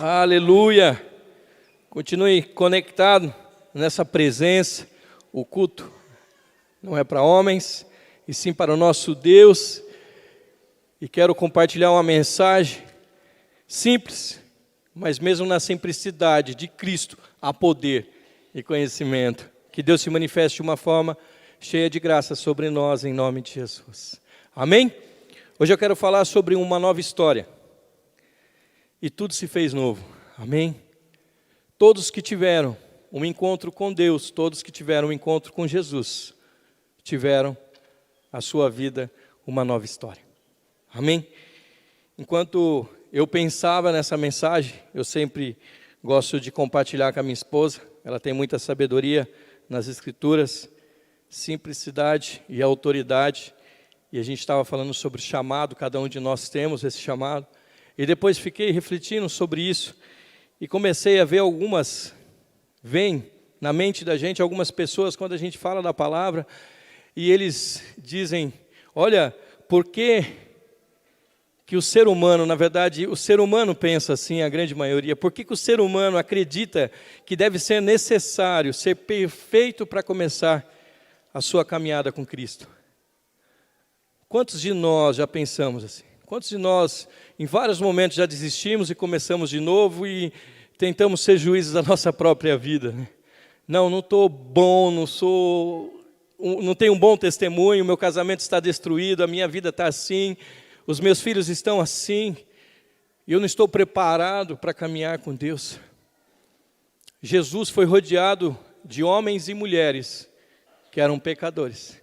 Aleluia! Continue conectado nessa presença. O culto não é para homens, e sim para o nosso Deus. E quero compartilhar uma mensagem simples, mas mesmo na simplicidade de Cristo, há poder e conhecimento. Que Deus se manifeste de uma forma cheia de graça sobre nós, em nome de Jesus. Amém? Hoje eu quero falar sobre uma nova história. E tudo se fez novo. Amém? Todos que tiveram um encontro com Deus, todos que tiveram um encontro com Jesus, tiveram a sua vida uma nova história. Amém? Enquanto eu pensava nessa mensagem, eu sempre gosto de compartilhar com a minha esposa. Ela tem muita sabedoria nas Escrituras, simplicidade e autoridade. E a gente estava falando sobre o chamado, cada um de nós temos esse chamado. E depois fiquei refletindo sobre isso e comecei a ver vem na mente da gente algumas pessoas quando a gente fala da palavra e eles dizem, olha, por que o ser humano, na verdade, o ser humano pensa assim, a grande maioria, por que o ser humano acredita que deve ser necessário ser perfeito para começar a sua caminhada com Cristo? Quantos de nós já pensamos assim? Quantos de nós, em vários momentos, já desistimos e começamos de novo e tentamos ser juízes da nossa própria vida? Né? Não estou bom, não tenho um bom testemunho, meu casamento está destruído, a minha vida está assim, os meus filhos estão assim, e eu não estou preparado para caminhar com Deus. Jesus foi rodeado de homens e mulheres que eram pecadores,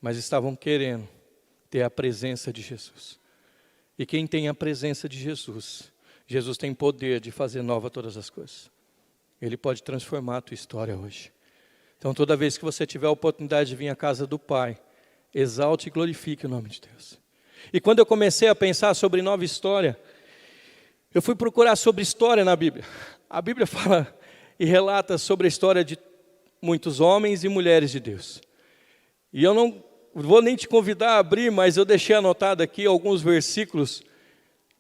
mas estavam querendo ter a presença de Jesus. E quem tem a presença de Jesus, Jesus tem poder de fazer nova todas as coisas. Ele pode transformar a tua história hoje. Então toda vez que você tiver a oportunidade de vir à casa do Pai, exalte e glorifique o nome de Deus. E quando eu comecei a pensar sobre nova história, eu fui procurar sobre história na Bíblia. A Bíblia fala e relata sobre a história de muitos homens e mulheres de Deus. E eu não vou nem te convidar a abrir, mas eu deixei anotado aqui alguns versículos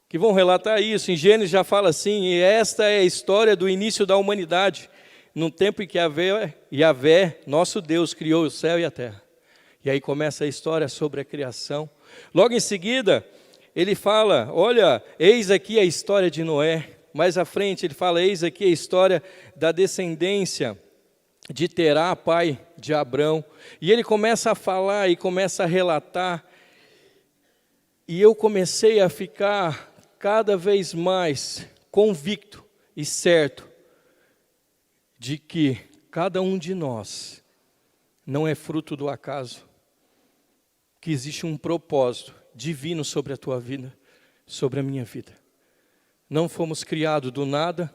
que vão relatar isso. Em Gênesis já fala assim, e esta é a história do início da humanidade, no tempo em que Yahvé, nosso Deus, criou o céu e a terra. E aí começa a história sobre a criação. Logo em seguida, ele fala, olha, eis aqui a história de Noé. Mais à frente ele fala, eis aqui a história da descendência de Terá, pai de Abrão. E ele começa a falar e começa a relatar. E eu comecei a ficar cada vez mais convicto e certo de que cada um de nós não é fruto do acaso, que existe um propósito divino sobre a tua vida, sobre a minha vida. Não fomos criados do nada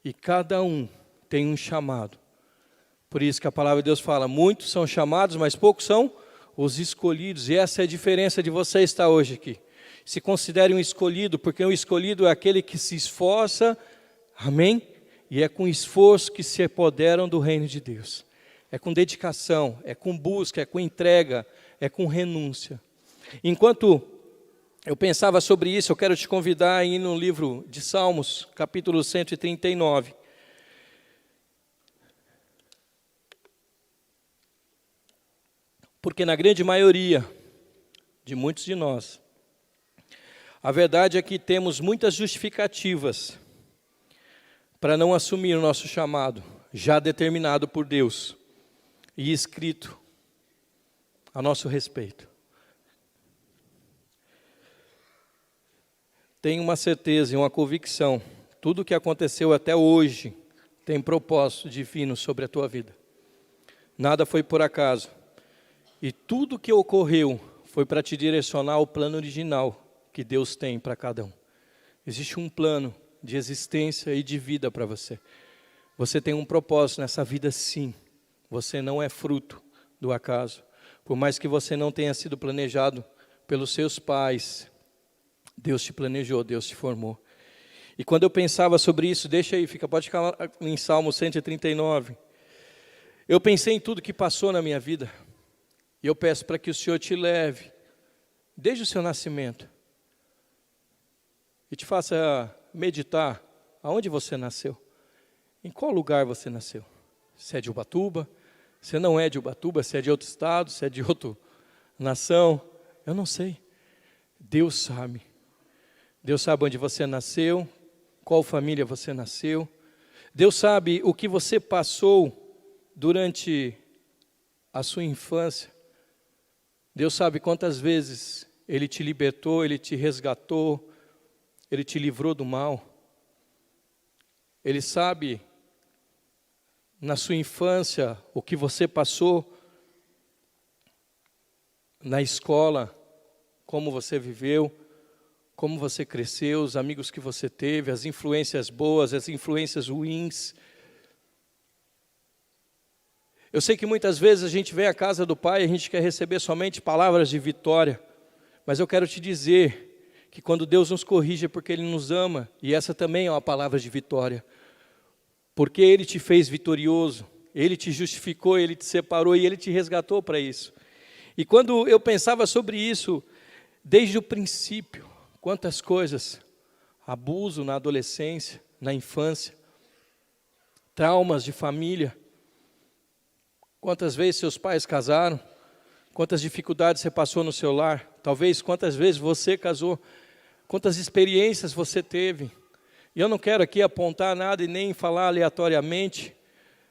e cada um tem um chamado. Por isso que a palavra de Deus fala, muitos são chamados, mas poucos são os escolhidos. E essa é a diferença de você estar hoje aqui. Se considere um escolhido, porque um escolhido é aquele que se esforça, amém? E é com esforço que se apoderam do reino de Deus. É com dedicação, é com busca, é com entrega, é com renúncia. Enquanto eu pensava sobre isso, eu quero te convidar a ir no livro de Salmos, capítulo 139. Porque na grande maioria de muitos de nós, a verdade é que temos muitas justificativas para não assumir o nosso chamado, já determinado por Deus e escrito a nosso respeito. Tenho uma certeza e uma convicção, tudo o que aconteceu até hoje tem propósito divino sobre a tua vida. Nada foi por acaso. E tudo que ocorreu foi para te direcionar ao plano original que Deus tem para cada um. Existe um plano de existência e de vida para você. Você tem um propósito nessa vida, sim. Você não é fruto do acaso. Por mais que você não tenha sido planejado pelos seus pais, Deus te planejou, Deus te formou. E quando eu pensava sobre isso, deixa aí, pode ficar em Salmo 139. Eu pensei em tudo que passou na minha vida. E eu peço para que o Senhor te leve, desde o seu nascimento, e te faça meditar aonde você nasceu. Em qual lugar você nasceu? Se é de Ubatuba, se não é de Ubatuba, se é de outro estado, se é de outra nação, eu não sei. Deus sabe. Deus sabe onde você nasceu, qual família você nasceu. Deus sabe o que você passou durante a sua infância. Deus sabe quantas vezes Ele te libertou, Ele te resgatou, Ele te livrou do mal. Ele sabe, na sua infância, o que você passou na escola, como você viveu, como você cresceu, os amigos que você teve, as influências boas, as influências ruins. Eu sei que muitas vezes a gente vem à casa do Pai e a gente quer receber somente palavras de vitória, mas eu quero te dizer que quando Deus nos corrige é porque Ele nos ama, e essa também é uma palavra de vitória, porque Ele te fez vitorioso, Ele te justificou, Ele te separou e Ele te resgatou para isso. E quando eu pensava sobre isso, desde o princípio, quantas coisas, abuso na adolescência, na infância, traumas de família, quantas vezes seus pais casaram, quantas dificuldades você passou no seu lar, talvez quantas vezes você casou, quantas experiências você teve. E eu não quero aqui apontar nada e nem falar aleatoriamente,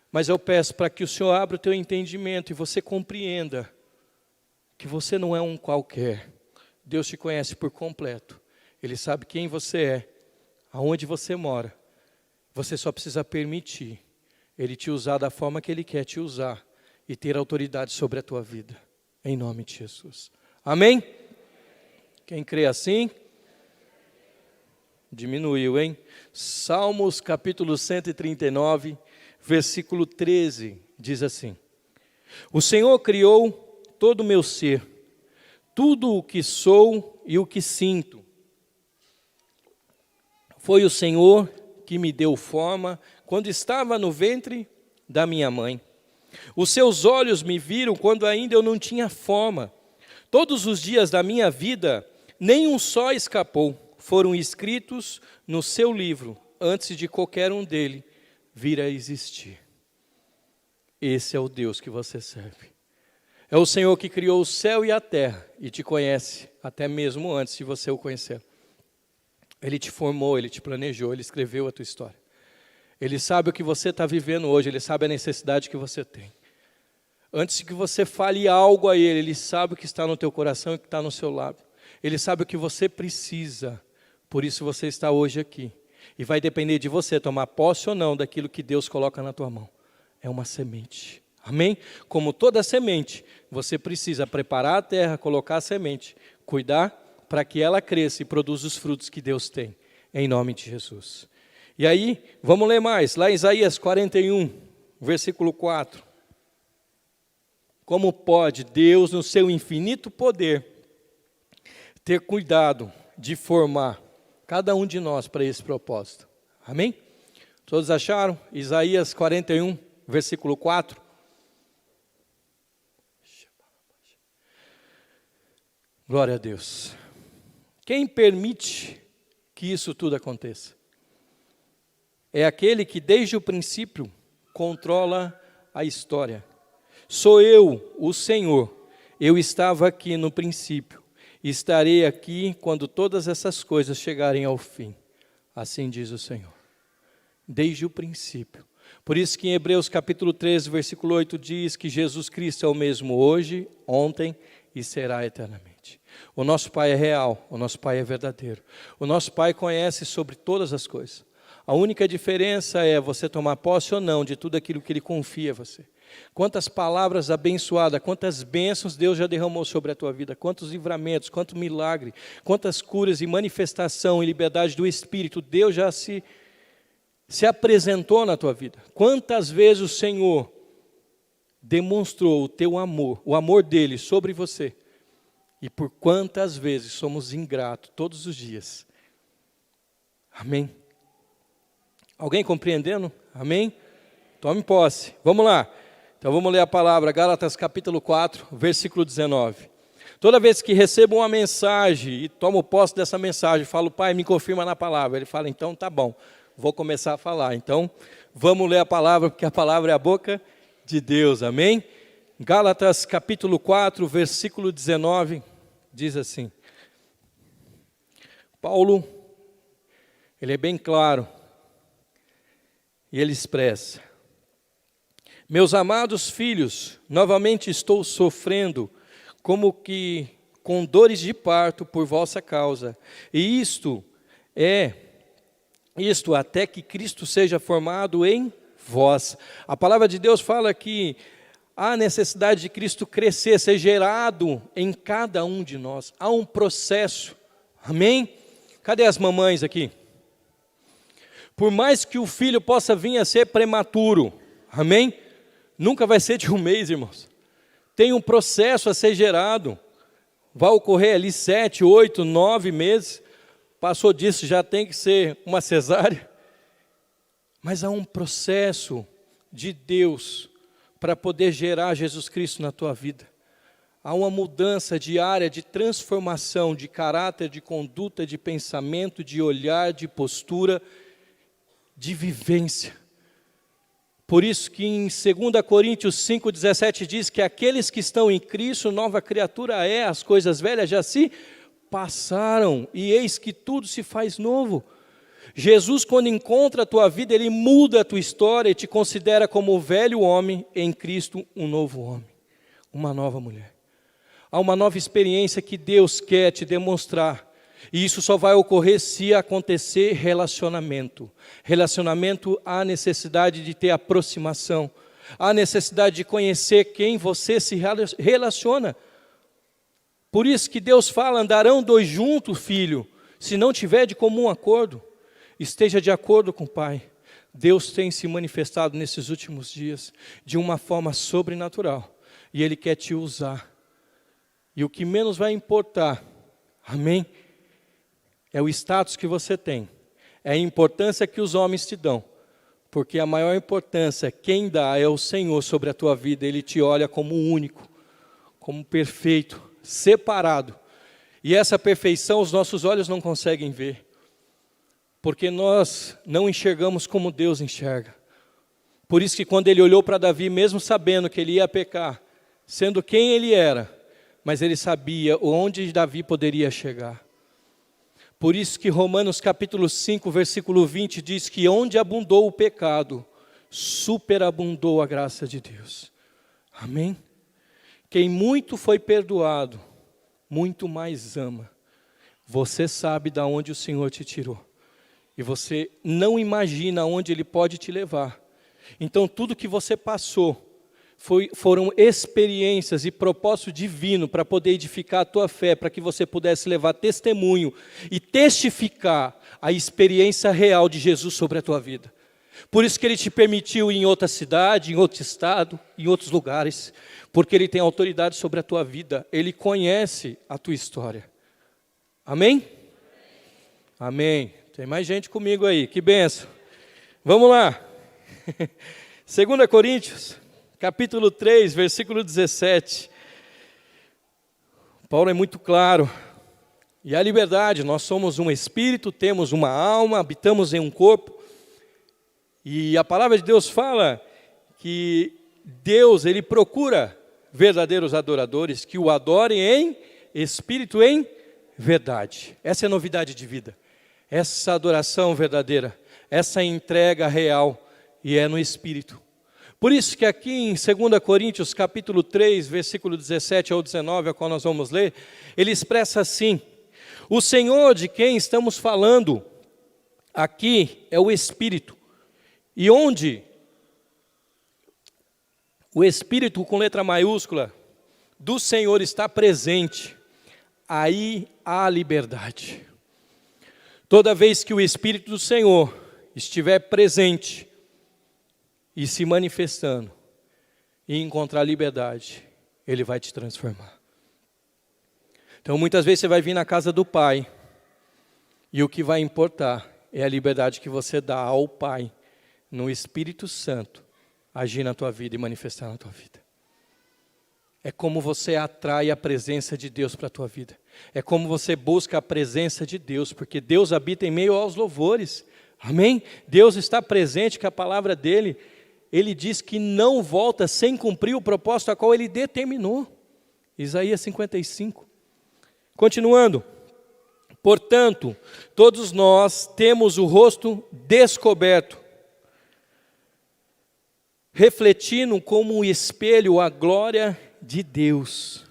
mas eu peço para que o Senhor abra o teu entendimento e você compreenda que você não é um qualquer. Deus te conhece por completo. Ele sabe quem você é, aonde você mora. Você só precisa permitir Ele te usar da forma que Ele quer te usar e ter autoridade sobre a tua vida. Em nome de Jesus. Amém? Quem crê assim? Diminuiu, hein? Salmos capítulo 139, versículo 13, diz assim: O Senhor criou todo o meu ser, tudo o que sou e o que sinto. Foi o Senhor que me deu forma quando estava no ventre da minha mãe. Os seus olhos me viram quando ainda eu não tinha forma. Todos os dias da minha vida, nenhum só escapou. Foram escritos no seu livro, antes de qualquer um dele vir a existir. Esse é o Deus que você serve. É o Senhor que criou o céu e a terra e te conhece, até mesmo antes de você o conhecer. Ele te formou, Ele te planejou, Ele escreveu a tua história. Ele sabe o que você está vivendo hoje, Ele sabe a necessidade que você tem. Antes que você fale algo a Ele, Ele sabe o que está no teu coração e o que está no seu lábio. Ele sabe o que você precisa, por isso você está hoje aqui. E vai depender de você tomar posse ou não daquilo que Deus coloca na tua mão. É uma semente, amém? Como toda semente, você precisa preparar a terra, colocar a semente, cuidar para que ela cresça e produza os frutos que Deus tem, em nome de Jesus. E aí, vamos ler mais, lá em Isaías 41, versículo 4. Como pode Deus, no seu infinito poder, ter cuidado de formar cada um de nós para esse propósito? Amém? Todos acharam? Isaías 41, versículo 4. Glória a Deus. Quem permite que isso tudo aconteça? É aquele que desde o princípio controla a história. Sou eu, o Senhor. Eu estava aqui no princípio. Estarei aqui quando todas essas coisas chegarem ao fim. Assim diz o Senhor. Desde o princípio. Por isso que em Hebreus capítulo 13, versículo 8 diz que Jesus Cristo é o mesmo hoje, ontem e será eternamente. O nosso Pai é real, o nosso Pai é verdadeiro. O nosso Pai conhece sobre todas as coisas. A única diferença é você tomar posse ou não de tudo aquilo que Ele confia a você. Quantas palavras abençoadas, quantas bênçãos Deus já derramou sobre a tua vida, quantos livramentos, quanto milagre, quantas curas e manifestação e liberdade do Espírito Deus já se apresentou na tua vida. Quantas vezes o Senhor demonstrou o teu amor, o amor dele sobre você. E por quantas vezes somos ingratos todos os dias. Amém? Alguém compreendendo? Amém? Tome posse. Vamos lá. Então vamos ler a palavra, Gálatas capítulo 4, versículo 19. Toda vez que recebo uma mensagem e tomo posse dessa mensagem, falo, Pai, me confirma na palavra. Ele fala, então tá bom, vou começar a falar. Então, vamos ler a palavra, porque a palavra é a boca de Deus, amém? Gálatas capítulo 4, versículo 19, diz assim. Paulo, ele é bem claro, e ele expressa. Meus amados filhos, novamente estou sofrendo, como que com dores de parto por vossa causa. E isto até que Cristo seja formado em vós. A palavra de Deus fala que há necessidade de Cristo crescer, ser gerado em cada um de nós. Há um processo. Amém? Cadê as mamães aqui? Por mais que o filho possa vir a ser prematuro, amém? Nunca vai ser de um mês, irmãos. Tem um processo a ser gerado. Vai ocorrer ali 7, 8, 9 meses. Passou disso, já tem que ser uma cesárea. Mas há um processo de Deus para poder gerar Jesus Cristo na tua vida. Há uma mudança diária de transformação de caráter, de conduta, de pensamento, de olhar, de postura, de vivência. Por isso que em 2 Coríntios 5,17 diz que aqueles que estão em Cristo, nova criatura é, as coisas velhas já se passaram, e eis que tudo se faz novo. Jesus, quando encontra a tua vida, Ele muda a tua história e te considera como o velho homem, em Cristo um novo homem, uma nova mulher. Há uma nova experiência que Deus quer te demonstrar. E isso só vai ocorrer se acontecer relacionamento. Relacionamento, há necessidade de ter aproximação. Há necessidade de conhecer quem você se relaciona. Por isso que Deus fala, andarão dois juntos, filho, se não tiver de comum acordo. Esteja de acordo com o Pai. Deus tem se manifestado nesses últimos dias de uma forma sobrenatural. E Ele quer te usar. E o que menos vai importar, amém? É o status que você tem, é a importância que os homens te dão, porque a maior importância, quem dá é o Senhor sobre a tua vida. Ele te olha como único, como perfeito, separado, e essa perfeição os nossos olhos não conseguem ver, porque nós não enxergamos como Deus enxerga. Por isso que quando ele olhou para Davi, mesmo sabendo que ele ia pecar, sendo quem ele era, mas ele sabia onde Davi poderia chegar. Por isso que Romanos capítulo 5, versículo 20 diz que onde abundou o pecado, superabundou a graça de Deus. Amém? Quem muito foi perdoado, muito mais ama. Você sabe de onde o Senhor te tirou. E você não imagina onde Ele pode te levar. Então tudo que você passou, foram experiências e propósito divino para poder edificar a tua fé, para que você pudesse levar testemunho e testificar a experiência real de Jesus sobre a tua vida. Por isso que Ele te permitiu ir em outra cidade, em outro estado, em outros lugares, porque Ele tem autoridade sobre a tua vida, Ele conhece a tua história. Amém? Amém. Tem mais gente comigo aí, que benção. Vamos lá. 2 Coríntios capítulo 3, versículo 17. Paulo é muito claro. E a liberdade, nós somos um espírito, temos uma alma, habitamos em um corpo. E a palavra de Deus fala que Deus, Ele procura verdadeiros adoradores que o adorem em espírito, em verdade. Essa é a novidade de vida. Essa adoração verdadeira, essa entrega real, e é no espírito. Por isso que aqui em 2 Coríntios capítulo 3, versículo 17 ao 19, a qual nós vamos ler, ele expressa assim: o Senhor de quem estamos falando aqui é o Espírito, e onde o Espírito com letra maiúscula do Senhor está presente, aí há liberdade. Toda vez que o Espírito do Senhor estiver presente e se manifestando, e encontrar liberdade, Ele vai te transformar. Então muitas vezes você vai vir na casa do Pai, e o que vai importar é a liberdade que você dá ao Pai, no Espírito Santo, agir na tua vida e manifestar na tua vida. é como você atrai a presença de Deus para a tua vida. É como você busca a presença de Deus, porque Deus habita em meio aos louvores. Amém? Deus está presente com a palavra dEle. Ele diz que não volta sem cumprir o propósito a qual Ele determinou. Isaías 55. Continuando. Portanto, todos nós temos o rosto descoberto, refletindo como um espelho a glória de Deus.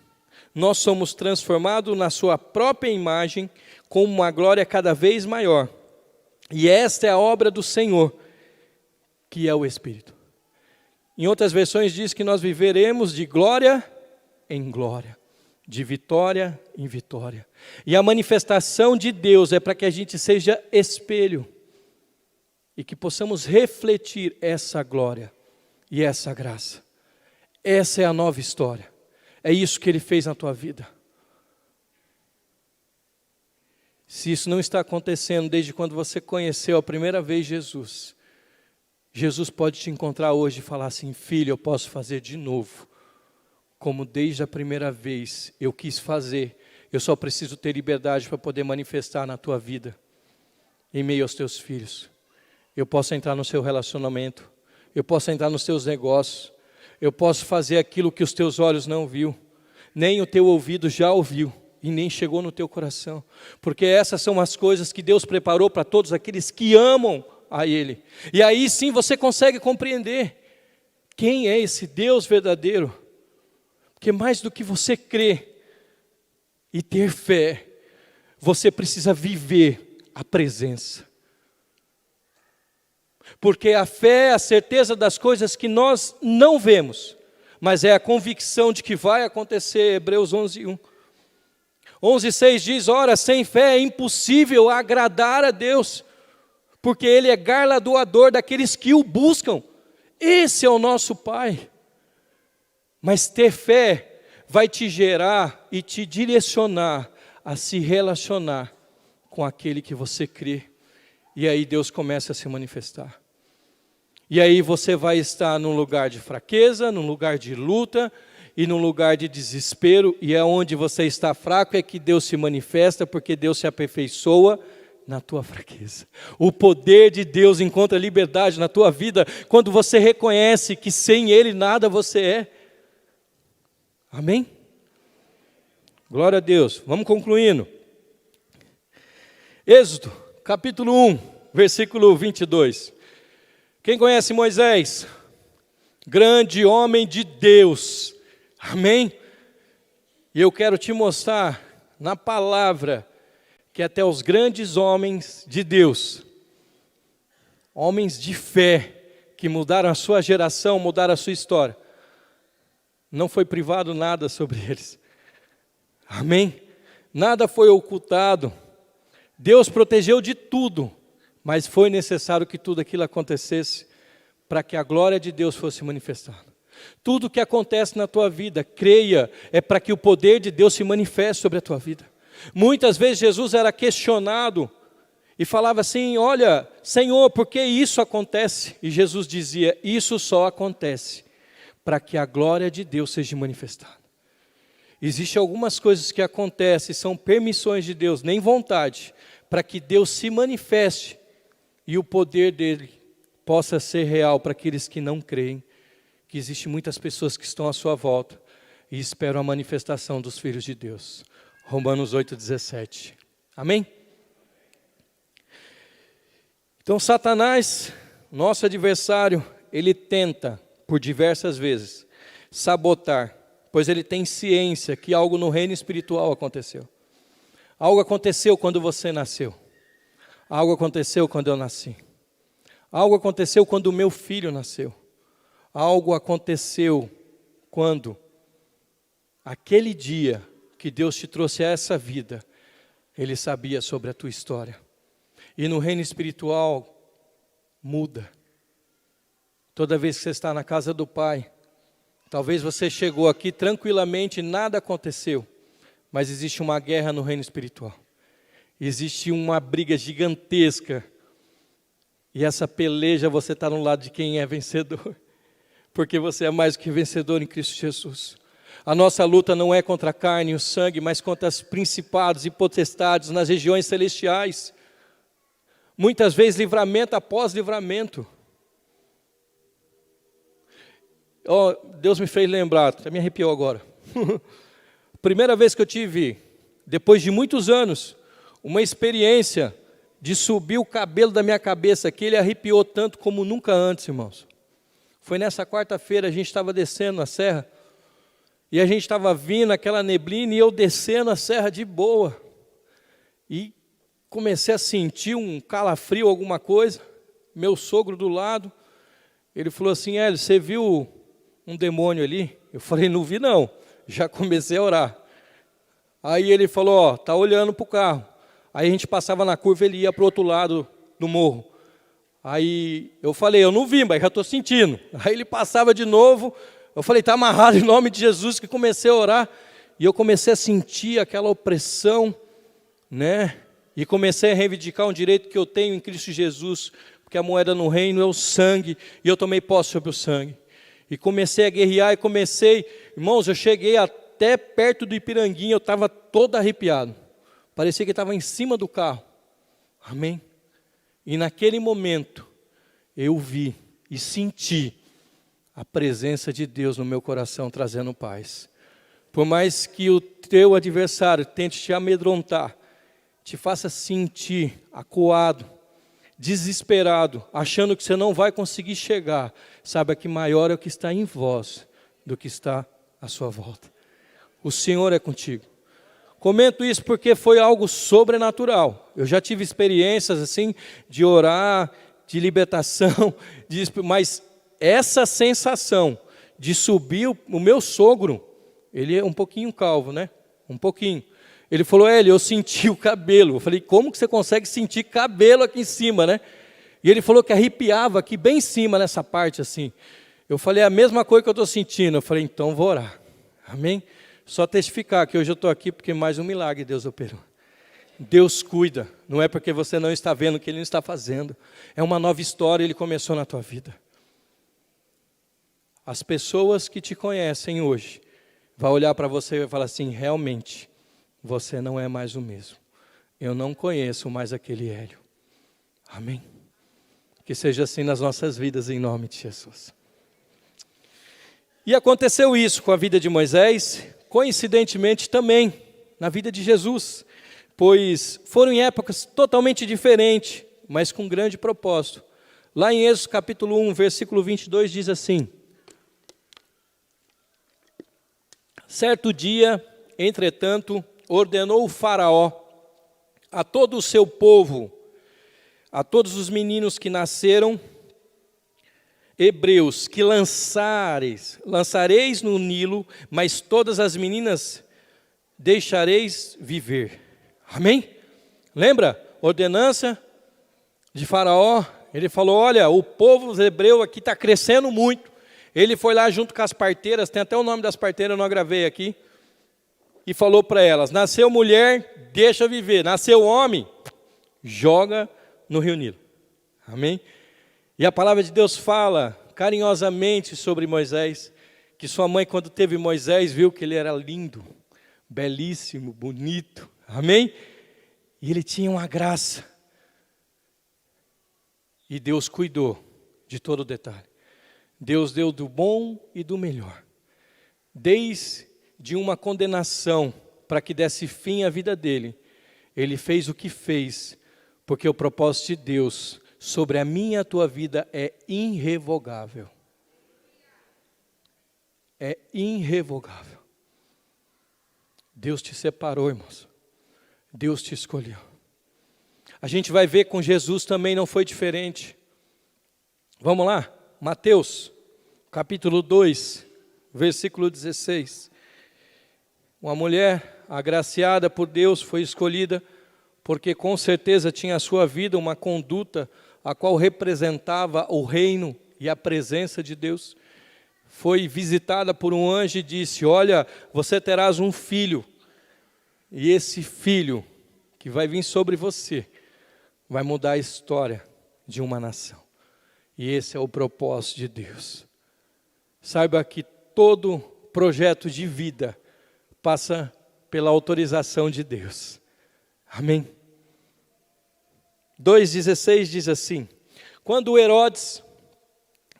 Nós somos transformados na sua própria imagem, com uma glória cada vez maior. E esta é a obra do Senhor, que é o Espírito. Em outras versões diz que nós viveremos de glória em glória, de vitória em vitória. E a manifestação de Deus é para que a gente seja espelho e que possamos refletir essa glória e essa graça. Essa é a nova história. É isso que Ele fez na tua vida. Se isso não está acontecendo desde quando você conheceu a primeira vez Jesus, Jesus pode te encontrar hoje e falar assim: filho, eu posso fazer de novo, como desde a primeira vez eu quis fazer. Eu só preciso ter liberdade para poder manifestar na tua vida, em meio aos teus filhos. Eu posso entrar no seu relacionamento, eu posso entrar nos teus negócios, eu posso fazer aquilo que os teus olhos não viu, nem o teu ouvido já ouviu, e nem chegou no teu coração, porque essas são as coisas que Deus preparou para todos aqueles que amam a Ele. E aí sim você consegue compreender quem é esse Deus verdadeiro, porque mais do que você crer e ter fé, você precisa viver a presença. Porque a fé é a certeza das coisas que nós não vemos, mas é a convicção de que vai acontecer. Hebreus 11:1. 11:6 diz: ora, sem fé é impossível agradar a Deus, porque Ele é galardoador daqueles que o buscam. Esse é o nosso Pai. Mas ter fé vai te gerar e te direcionar a se relacionar com aquele que você crê. E aí Deus começa a se manifestar. E aí você vai estar num lugar de fraqueza, num lugar de luta e num lugar de desespero. E é onde você está fraco é que Deus se manifesta, porque Deus se aperfeiçoa na tua fraqueza. O poder de Deus encontra liberdade na tua vida quando você reconhece que sem Ele nada você é. Amém? Glória a Deus. Vamos concluindo. Êxodo, capítulo 1, versículo 22. Quem conhece Moisés? Grande homem de Deus. Amém? E eu quero te mostrar na palavra que até os grandes homens de Deus, homens de fé, que mudaram a sua geração, mudaram a sua história, não foi privado nada sobre eles. Amém? Nada foi ocultado. Deus protegeu de tudo, mas foi necessário que tudo aquilo acontecesse para que a glória de Deus fosse manifestada. Tudo que acontece na tua vida, creia, é para que o poder de Deus se manifeste sobre a tua vida. Muitas vezes Jesus era questionado e falava assim: olha, Senhor, por que isso acontece? E Jesus dizia: isso só acontece para que a glória de Deus seja manifestada. Existem algumas coisas que acontecem, são permissões de Deus, nem vontade, para que Deus se manifeste e o poder dele possa ser real para aqueles que não creem, que existem muitas pessoas que estão à sua volta e esperam a manifestação dos filhos de Deus. Romanos 8,17. Amém? Então Satanás, nosso adversário, ele tenta por diversas vezes sabotar, pois ele tem ciência que algo no reino espiritual aconteceu. Algo aconteceu quando você nasceu. Algo aconteceu quando eu nasci. Algo aconteceu quando o meu filho nasceu. Algo aconteceu quando aquele dia que Deus te trouxe a essa vida, Ele sabia sobre a tua história. E no reino espiritual muda. Toda vez que você está na casa do Pai, talvez você chegou aqui tranquilamente, nada aconteceu, mas existe uma guerra no reino espiritual. Existe uma briga gigantesca. E essa peleja você está no lado de quem é vencedor. Porque você é mais do que vencedor em Cristo Jesus. A nossa luta não é contra a carne e o sangue, mas contra os principados e potestades nas regiões celestiais. Muitas vezes livramento após livramento. Oh, Deus me fez lembrar, até me arrepiou agora. Primeira vez que eu tive, depois de muitos anos, uma experiência de subir o cabelo da minha cabeça, que ele arrepiou tanto como nunca antes, irmãos. Foi nessa quarta-feira, a gente estava descendo a serra, e a gente estava vindo aquela neblina, e eu descendo a serra de boa. E comecei a sentir um calafrio, alguma coisa. Meu sogro do lado, ele falou assim: Hélio, você viu um demônio ali? Eu falei: não vi não. Já comecei a orar. Aí ele falou: ó, tá olhando para o carro. Aí a gente passava na curva, ele ia para o outro lado do morro. Aí eu falei: eu não vi, mas já estou sentindo. Aí ele passava de novo. Eu falei: está amarrado em nome de Jesus, que comecei a orar. E eu comecei a sentir aquela opressão, né? E comecei a reivindicar um direito que eu tenho em Cristo Jesus, porque a moeda no reino é o sangue, e eu tomei posse sobre o sangue. E comecei a guerrear, irmãos, eu cheguei até perto do Ipiranguinha, eu estava todo arrepiado. Parecia que estava em cima do carro. Amém? E naquele momento, eu vi e senti a presença de Deus no meu coração, trazendo paz. Por mais que o teu adversário tente te amedrontar, te faça sentir acuado, desesperado, achando que você não vai conseguir chegar, saiba que maior é o que está em vós do que está à sua volta. O Senhor é contigo. Comento isso porque foi algo sobrenatural. Eu já tive experiências assim de orar, de libertação, mas essa sensação de subir, o meu sogro, ele é um pouquinho calvo, né? Um pouquinho. Ele falou: Hélio, eu senti o cabelo. Eu falei: como que você consegue sentir cabelo aqui em cima, né? E ele falou que arrepiava aqui bem em cima, nessa parte assim. Eu falei: a mesma coisa que eu estou sentindo. Eu falei: então vou orar. Amém? Só testificar que hoje eu estou aqui porque mais um milagre Deus operou. Deus cuida, não é porque você não está vendo o que Ele não está fazendo. É uma nova história, Ele começou na tua vida. As pessoas que te conhecem hoje vão olhar para você e vai falar assim: realmente, você não é mais o mesmo. Eu não conheço mais aquele Hélio. Amém? Que seja assim nas nossas vidas, em nome de Jesus. E aconteceu isso com a vida de Moisés, coincidentemente também na vida de Jesus, pois foram em épocas totalmente diferentes, mas com grande propósito. Lá em Êxodo capítulo 1, versículo 22 diz assim: certo dia, entretanto, ordenou o Faraó a todo o seu povo, a todos os meninos que nasceram hebreus, que lançareis no Nilo, mas todas as meninas deixareis viver. Amém? Lembra? Ordenança de Faraó. Ele falou: olha, o povo hebreu aqui está crescendo muito. Ele foi lá junto com as parteiras, tem até o nome das parteiras, eu não gravei aqui, e falou para elas: nasceu mulher, deixa viver. Nasceu homem, joga no rio Nilo. Amém? E a palavra de Deus fala carinhosamente sobre Moisés, que sua mãe, quando teve Moisés, viu que ele era lindo, belíssimo, bonito. Amém? E ele tinha uma graça. E Deus cuidou de todo o detalhe. Deus deu do bom e do melhor. Desde uma condenação para que desse fim à vida dele, ele fez o que fez, porque o propósito de Deus sobre a minha e a tua vida é irrevogável. É irrevogável. Deus te separou, irmãos. Deus te escolheu. A gente vai ver com Jesus também não foi diferente. Vamos lá, Mateus, capítulo 2, versículo 16. Uma mulher agraciada por Deus foi escolhida porque com certeza tinha a sua vida uma conduta a qual representava o reino e a presença de Deus. Foi visitada por um anjo e disse: olha, você terás um filho, e esse filho que vai vir sobre você vai mudar a história de uma nação. E esse é o propósito de Deus. Saiba que todo projeto de vida passa pela autorização de Deus. Amém? 2,16 diz assim: quando Herodes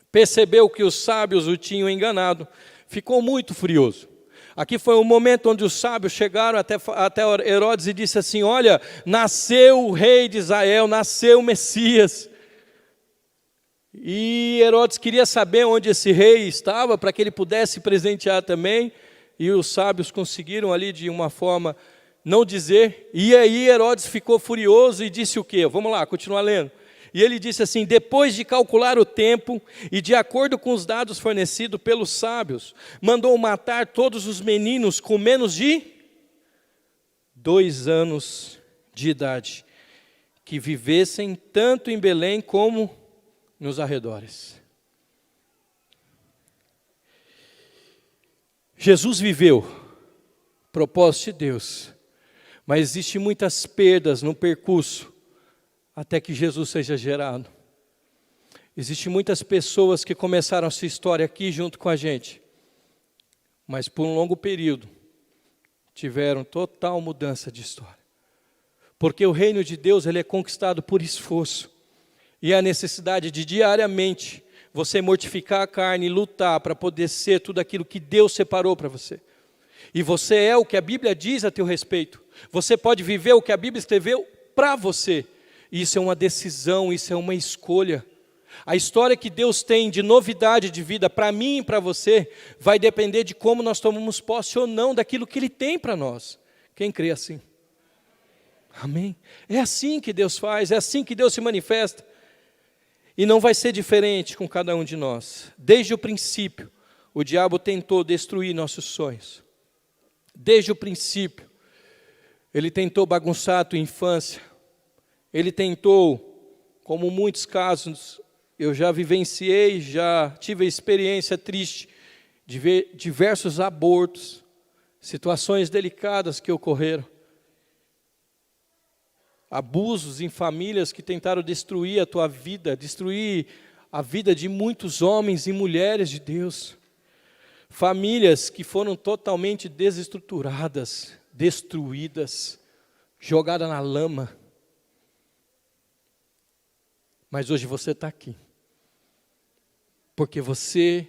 percebeu que os sábios o tinham enganado, ficou muito furioso. Aqui foi o momento onde os sábios chegaram até Herodes e disse assim: olha, nasceu o rei de Israel, nasceu o Messias. E Herodes queria saber onde esse rei estava, para que ele pudesse presentear também, e os sábios conseguiram ali de uma forma não dizer, e aí Herodes ficou furioso e disse o quê? Vamos lá, continuar lendo. E ele disse assim: depois de calcular o tempo e de acordo com os dados fornecidos pelos sábios, mandou matar todos os meninos com menos de 2 anos de idade, que vivessem tanto em Belém como nos arredores. Jesus viveu propósito de Deus, mas existem muitas perdas no percurso até que Jesus seja gerado. Existem muitas pessoas que começaram a sua história aqui junto com a gente, mas por um longo período tiveram total mudança de história. Porque o reino de Deus, ele é conquistado por esforço. E a necessidade de diariamente você mortificar a carne e lutar para poder ser tudo aquilo que Deus separou para você. E você é o que a Bíblia diz a teu respeito. Você pode viver o que a Bíblia escreveu para você. Isso é uma decisão, isso é uma escolha. A história que Deus tem de novidade de vida para mim e para você vai depender de como nós tomamos posse ou não daquilo que Ele tem para nós. Quem crê assim? Amém? É assim que Deus faz, é assim que Deus se manifesta. E não vai ser diferente com cada um de nós. Desde o princípio, o diabo tentou destruir nossos sonhos. Desde o princípio, ele tentou bagunçar a tua infância. Ele tentou, como muitos casos, eu já vivenciei, já tive a experiência triste de ver diversos abortos, situações delicadas que ocorreram. Abusos em famílias que tentaram destruir a tua vida, destruir a vida de muitos homens e mulheres de Deus. Famílias que foram totalmente desestruturadas, destruídas, jogadas na lama. Mas hoje você está aqui, porque você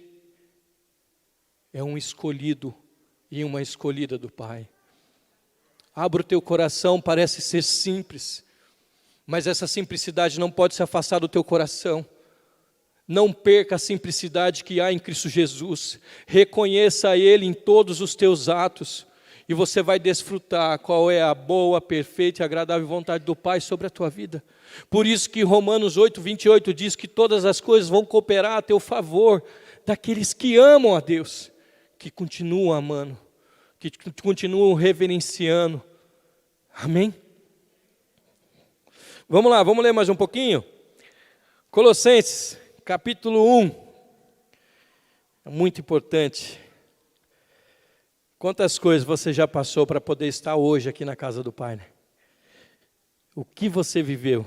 é um escolhido e uma escolhida do Pai. Abra o teu coração, parece ser simples, mas essa simplicidade não pode se afastar do teu coração. Não perca a simplicidade que há em Cristo Jesus. Reconheça Ele em todos os teus atos, e você vai desfrutar qual é a boa, perfeita e agradável vontade do Pai sobre a tua vida. Por isso que Romanos 8:28 diz que todas as coisas vão cooperar a teu favor, daqueles que amam a Deus, que continuam amando, que continuam reverenciando. Amém? Vamos lá, vamos ler mais um pouquinho? Colossenses, capítulo 1. É muito importante. Quantas coisas você já passou para poder estar hoje aqui na casa do Pai, né? O que você viveu?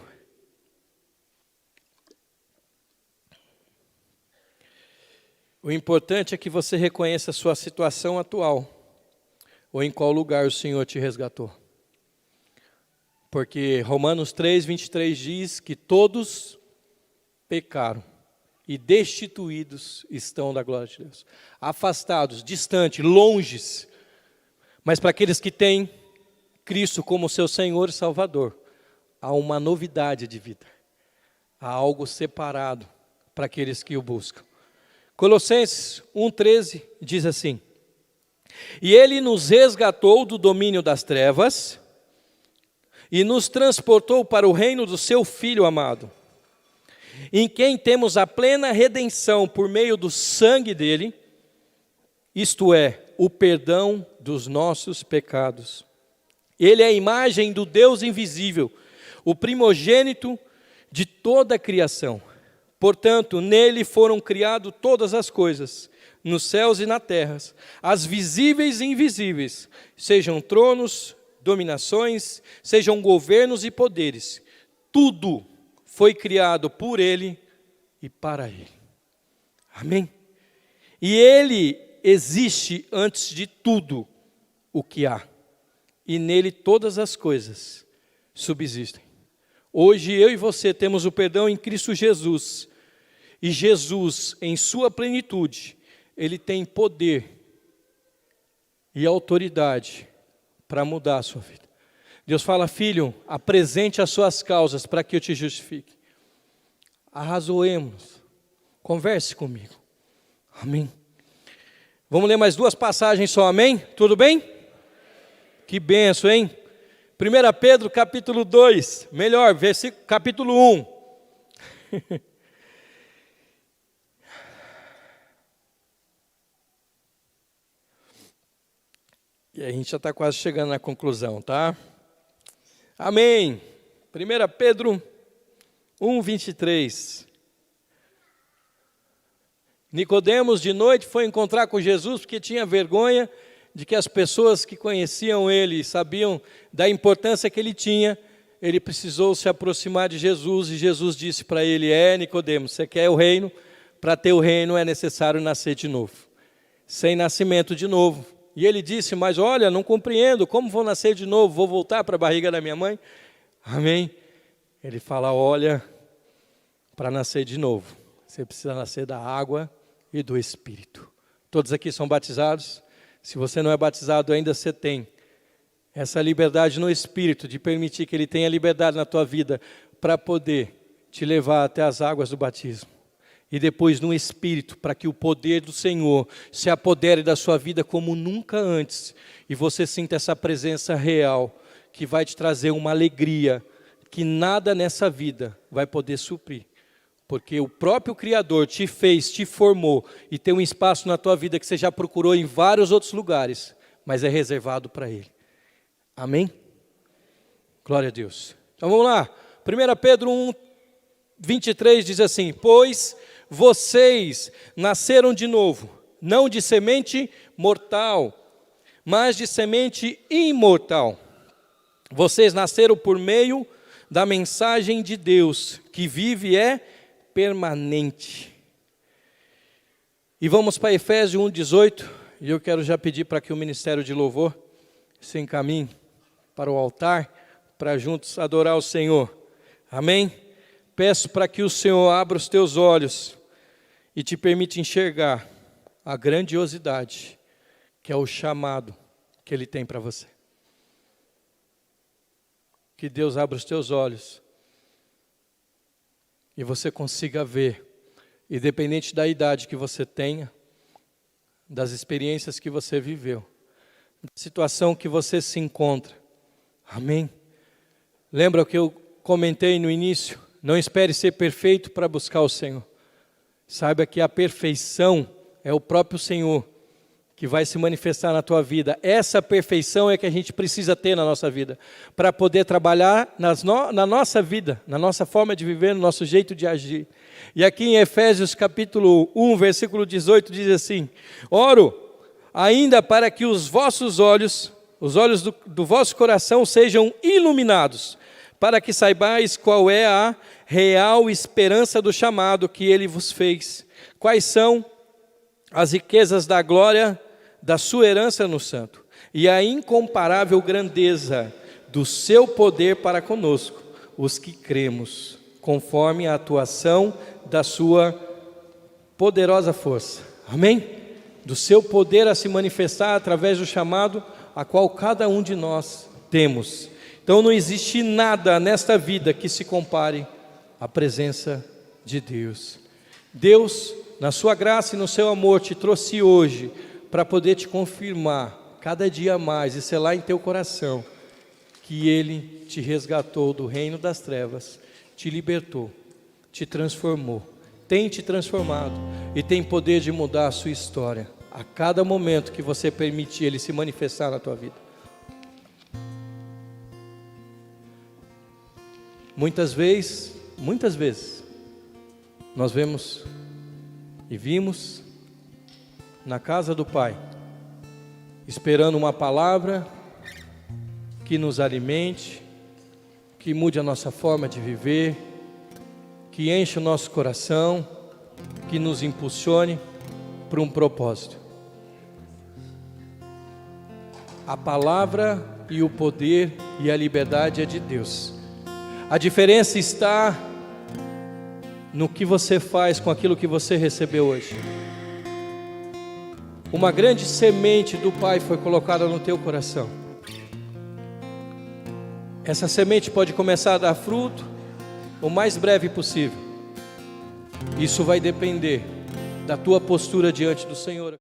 O importante é que você reconheça a sua situação atual, ou em qual lugar o Senhor te resgatou. Porque Romanos 3:23 diz que todos pecaram e destituídos estão da glória de Deus. Afastados, distantes, longes. Mas para aqueles que têm Cristo como seu Senhor e Salvador, há uma novidade de vida. Há algo separado para aqueles que o buscam. Colossenses 1:13 diz assim: e Ele nos resgatou do domínio das trevas e nos transportou para o reino do seu Filho amado, em quem temos a plena redenção por meio do sangue dele, isto é, o perdão dos nossos pecados. Ele é a imagem do Deus invisível, o primogênito de toda a criação. Portanto, nele foram criadas todas as coisas, nos céus e na terra, as visíveis e invisíveis, sejam tronos, dominações, sejam governos e poderes. Tudo foi criado por Ele e para Ele. Amém? E Ele existe antes de tudo o que há, e nele todas as coisas subsistem. Hoje eu e você temos o perdão em Cristo Jesus, e Jesus, em sua plenitude, Ele tem poder e autoridade para mudar a sua vida. Deus fala: filho, apresente as suas causas para que eu te justifique. Arrazoemos, converse comigo. Amém. Vamos ler mais 2 passagens só, amém? Tudo bem? Que benção, hein? 1 Pedro capítulo 2, melhor, capítulo 1. E a gente já está quase chegando na conclusão, tá? Amém. 1 Pedro 1, 23. Nicodemos de noite foi encontrar com Jesus porque tinha vergonha de que as pessoas que conheciam ele, sabiam da importância que ele tinha, ele precisou se aproximar de Jesus, e Jesus disse para ele: Nicodemos, você quer o reino? Para ter o reino é necessário nascer de novo, sem nascimento de novo. E ele disse: mas olha, não compreendo, como vou nascer de novo? Vou voltar para a barriga da minha mãe? Amém? Ele fala: olha, para nascer de novo, você precisa nascer da água e do Espírito. Todos aqui são batizados? Se você não é batizado ainda, você tem essa liberdade no Espírito, de permitir que Ele tenha liberdade na tua vida, para poder te levar até as águas do batismo. E depois no Espírito, para que o poder do Senhor se apodere da sua vida como nunca antes, e você sinta essa presença real, que vai te trazer uma alegria, que nada nessa vida vai poder suprir. Porque o próprio Criador te fez, te formou, e tem um espaço na tua vida que você já procurou em vários outros lugares, mas é reservado para Ele. Amém? Glória a Deus. Então vamos lá. 1 Pedro 1, 23 diz assim: pois vocês nasceram de novo, não de semente mortal, mas de semente imortal. Vocês nasceram por meio da mensagem de Deus, que vive e é permanente. E vamos para Efésios 1:18, e eu quero já pedir para que o ministério de louvor se encaminhe para o altar, para juntos adorar o Senhor. Amém? Peço para que o Senhor abra os teus olhos e te permita enxergar a grandiosidade que é o chamado que Ele tem para você. Que Deus abra os teus olhos e você consiga ver, independente da idade que você tenha, das experiências que você viveu, da situação que você se encontra. Amém? Lembra o que eu comentei no início? Não espere ser perfeito para buscar o Senhor. Saiba que a perfeição é o próprio Senhor que vai se manifestar na tua vida. Essa perfeição é que a gente precisa ter na nossa vida, para poder trabalhar na nossa vida, na nossa forma de viver, no nosso jeito de agir. E aqui em Efésios capítulo 1, versículo 18, diz assim: oro ainda para que os vossos olhos, os olhos do vosso coração sejam iluminados, para que saibais qual é a real esperança do chamado que Ele vos fez, quais são as riquezas da glória da sua herança no santo, e a incomparável grandeza do seu poder para conosco, os que cremos, conforme a atuação da sua poderosa força. Amém? Do seu poder a se manifestar através do chamado a qual cada um de nós temos. Então não existe nada nesta vida que se compare à presença de Deus. Deus, na sua graça e no seu amor, te trouxe hoje para poder te confirmar cada dia mais e selar em teu coração que Ele te resgatou do reino das trevas, te libertou, te transformou, tem te transformado e tem poder de mudar a sua história a cada momento que você permitir Ele se manifestar na tua vida. Muitas vezes, nós vemos e vimos na casa do Pai, esperando uma palavra que nos alimente, que mude a nossa forma de viver, que enche o nosso coração, que nos impulsione para um propósito. A palavra e o poder e a liberdade é de Deus. A diferença está no que você faz com aquilo que você recebeu hoje. Uma grande semente do Pai foi colocada no teu coração. Essa semente pode começar a dar fruto o mais breve possível. Isso vai depender da tua postura diante do Senhor.